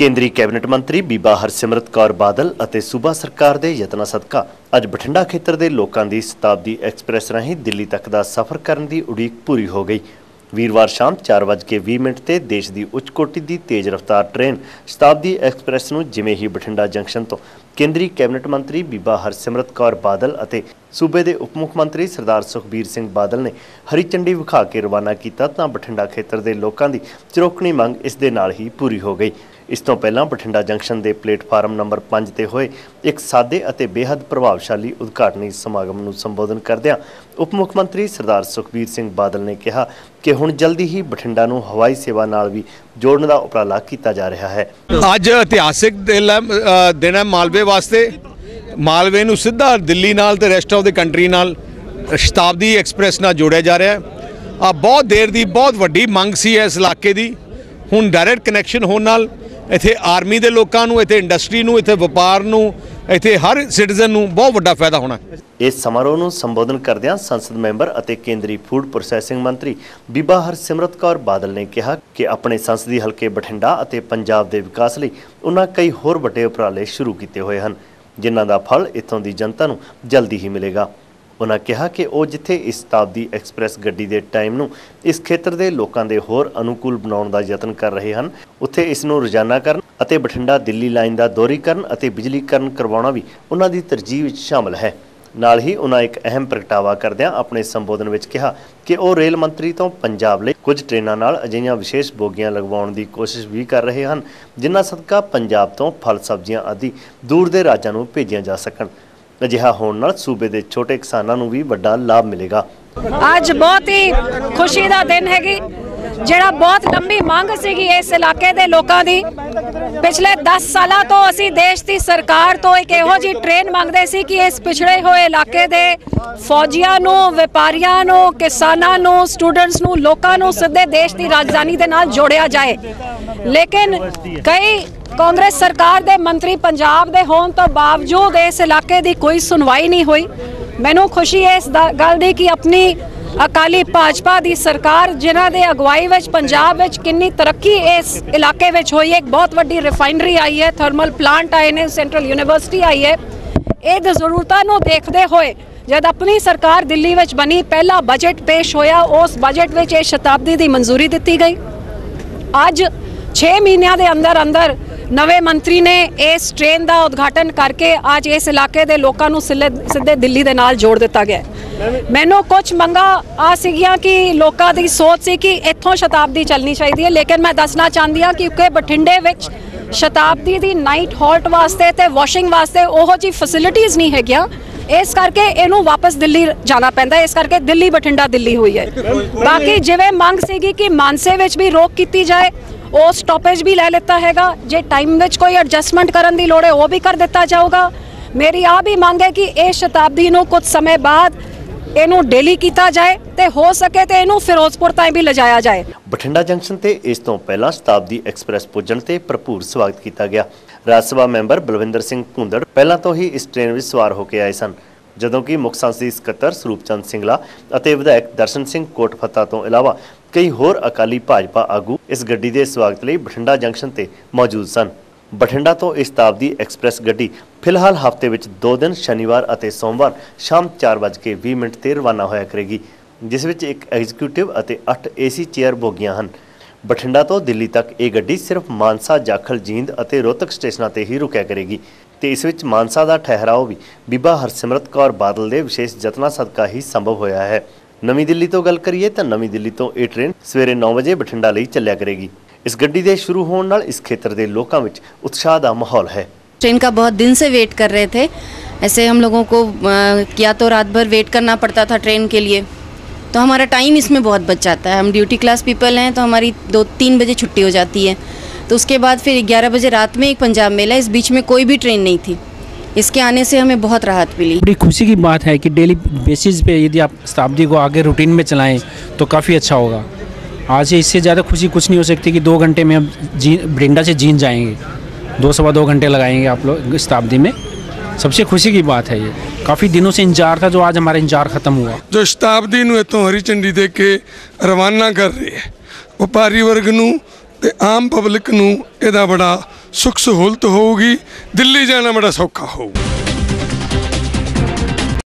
केंद्रीय कैबिनेट मंत्री बीबा हरसिमरत कौर बादल ਅਤੇ सूबा सरकार के यत्नां सदका ਅੱਜ बठिंडा खेत्र के लोगों की शताब्दी एक्सप्रैस राਹੀਂ दिल्ली तक का सफ़र करने की उड़ीक पूरी हो गई। वीरवार शाम 4:20 ते देश की उच्च कोटि की तेज़ रफ्तार ट्रेन शताब्दी एक्सप्रैस नूं जिवें ही बठिंडा जंक्शन तो केंद्रीय कैबिनेट मंत्री बीबा हरसिमरत कौर बादल और सूबे के उप मुख्यमंत्री सरदार सुखबीर सिंह बादल ने हरी झंडी विखा के रवाना किया तां बठिंडा खेत्र के लोगों की चिरौकनी मंग इस दे नाल ही पूरी हो गई। इस तो पहला बठिंडा जंक्शन के प्लेटफार्म नंबर 5 ते होए एक सादे और बेहद प्रभावशाली उद्घाटनी समागम नूं संबोधन करदिआं उप मुख्यमंत्री सरदार सुखबीर सिंह बादल ने कहा कि हुण जल्दी ही बठिंडा नूं हवाई सेवा नाल भी जोड़न दा उपराला किया जा रहा है। अज इतिहासिक दिन है मालवे वास्ते। मालवे नूं सीधा दिल्ली नाल ते रेस्ट ऑफ द कंट्री नाल शताब्दी एक्सप्रैस नाल जोड़िया जा रहा है। आ बहुत देर की बहुत वड्डी मंग सी इस इलाके की। हुण डायरैक्ट कनैक्शन होने नाल इत्थे आर्मी के लोगों नूं, इत्थे इंडस्ट्री नूं, इत्थे व्यापार नूं, इत्थे हर सिटीजन नूं बहुत वड्डा फायदा होना। इस समारोह नूं संबोधन करदिआं संसद मैंबर और केंद्रीय फूड प्रोसैसिंग मंत्री बीबा हरसिमरत कौर बादल ने कहा कि अपने संसदी हल्के बठिंडा और पंजाब के विकास लई उन्हां कई होर वड्डे उपराले शुरू किए हुए हैं जिन्हां दा फल इत्थों की जनता नूं जल्दी ही मिलेगा। उन्होंने कहा कि वो जिथे इस शताब्दी एक्सप्रैस गड्डी के टाइम नूं इस खेत्र के लोगों के होर अनुकूल बनाने का यत्न कर रहे हैं, उत्थे इसनूं रोजाना करन अते बठिंडा दिल्ली लाइन का दोहरीकरण अते बिजलीकरण करवाउणा भी उन्हां दी तरजीह विच शामिल है। नाल ही उन्होंने एक अहम प्रगटावा करदिआं अपने संबोधन में कहा कि वो रेल मंत्री तो पंजाब लई कुछ ट्रेनां नाल अजिहियां विशेष बोगियां लगवाउण की कोशिश भी कर रहे हैं जिन्हां सदका पंजाब तो फल सब्जियां आदि दूर दे राज्यां नूं भेजियां जा सकण। अजिहा होण नाल सूबे के छोटे किसानों को भी बड़ा लाभ मिलेगा। आज बहुत ही खुशी का दिन हैगी जिहड़ा बहुत लंबी मांग सीगी इस इलाके के लोगों की। पिछले 10 साल तो असी देश की सरकार तो एक इहो जी ट्रेन मंगते सी कि इस पिछड़े हुए इलाके के फौजियां नूं, व्यापारियां नूं, किसानां नूं, स्टूडेंट्स नूं, लोकां नूं सीधे देश की राजधानी के नाल जोड़िया जाए। लेकिन कई कांग्रेस सरकार के मंत्री पंजाब के होने तो बावजूद इस इलाके की कोई सुनवाई नहीं हुई। मैनू खुशी है इस गल की कि अपनी अकाली भाजपा की सरकार जिन्हां दे अगवाई विच पंजाब विच कितनी तरक्की इस इलाके विच हुई है। एक बहुत वड्डी रिफाइनरी आई है, थर्मल प्लांट आए ने, सेंट्रल यूनिवर्सिटी आई है। ये जरूरतों को देखते हुए जब अपनी सरकार दिल्ली विच बनी पहला बजट पेश होया, उस बजट विच ये शताब्दी की मंजूरी दी गई। अज 6 महीनों के अंदर अंदर नवे मंत्री ने इस ट्रेन का उद्घाटन करके आज इस इलाके के लोगों को सीधे दिल्ली के नाल जोड़ दिता गया। मैनू कुछ मंगा आ सीगियां कि लोगों की सोच सी कि इत्थों शताब्दी चलनी चाहिए, लेकिन मैं दसना चाहती हाँ क्योंकि बठिंडे विच शताब्दी की नाइट हॉल्ट वास्ते ते वॉशिंग वास्ते ओहो जी फैसिलिटीज़ नहीं हैगियां, इस करके इनू वापस दिल्ली जाना पैंदा, इस करके दिल्ली बठिंडा दिल्ली हुई है। बाकी जिवें मंग सीगी कि मानसे विच भी रोक की जाए, वो स्टॉपेज भी ले लेता हैगा। जे टाइम विच कोई एडजस्टमेंट करन दी लोड़ है वो भी कर दिता जाऊगा। मेरी आ भी मांग है कि इस शताब्दी नूं कुछ समय बाद इनू डेली किया जाए ते हो सके तो इनू फिरोजपुर ताईं भी लिजाया जाए। बठिंडा जंक्शन ते इस तो पहला शताब्दी एक्सप्रैस पुजण ते भरपूर स्वागत किया गया। राज सभा मैंबर बलविंदर सिंह भूंदड़ पहला तो ही इस ट्रेन में सवार होकर आए सन, जदों कि मुख संसदी सकत्तर स्वरूप चंद सिंगला और विधायक दर्शन सिंह कोटफता तो इलावा कई होर अकाली भाजपा आगू इस गड्डी के स्वागत लई बठिंडा जंक्शन ते मौजूद सन। बठिंडा तो इस शताब्दी एक्सप्रैस गड्डी फिलहाल हफ्ते में 2 दिन शनिवार और सोमवार शाम 4:20 ते रवाना होया करेगी, जिस विच एक एग्जीक्यूटिव और 8 AC चेयर बोगियां हैं। बठिंडा तो दिल्ली तक ये गड्डी सिर्फ मानसा, जाखल, जींद और रोहतक स्टेशनों पर ही रुकिया करेगी ते इस विच मानसा का ठहराव भी बीबा हरसिमरत कौर बादल के विशेष यत्नां सदका ही संभव होया है। नवी दिल्ली तो गल करिए तो नवी दिल्ली तो ये ट्रेन सवेरे 9 बजे बठिंडा लई चलिया करेगी। इस गड्डी के शुरू होने नाल इस खेत्र के लोगों में उत्साह का माहौल है। ट्रेन का बहुत दिन से वेट कर रहे थे। ऐसे हम लोगों को या तो रात भर वेट करना पड़ता था ट्रेन के लिए, तो हमारा टाइम इसमें बहुत बच जाता है। हम ड्यूटी क्लास पीपल हैं तो हमारी 2-3 बजे छुट्टी हो जाती है, तो उसके बाद फिर 11 बजे रात में एक पंजाब मेला, इस बीच में कोई भी ट्रेन नहीं थी। इसके आने से हमें बहुत राहत मिली। बड़ी खुशी की बात है कि डेली बेसिस पे यदि आप शताब्दी को आगे रूटीन में चलाएं तो काफ़ी अच्छा होगा। आज इससे ज़्यादा खुशी कुछ नहीं हो सकती कि 2 घंटे में हम बठिंडा से जींद जाएंगे, 2-2.25 घंटे लगाएंगे आप लोग शताब्दी में। सबसे खुशी की बात है, ये काफ़ी दिनों से इंतजार था जो आज हमारा इंतजार ख़त्म हुआ। जो शताब्दी नूं इत्थों हरी झंडी दे के रवाना कर रहे हैं, व्यापारी वर्ग नूं ते आम पब्लिक नूं इहदा बड़ा ਸੁੱਖ ਸਹੂਲਤ ਹੋਊਗੀ, ਦਿੱਲੀ ਜਾਣਾ ਬੜਾ ਸੌਖਾ ਹੋਊ।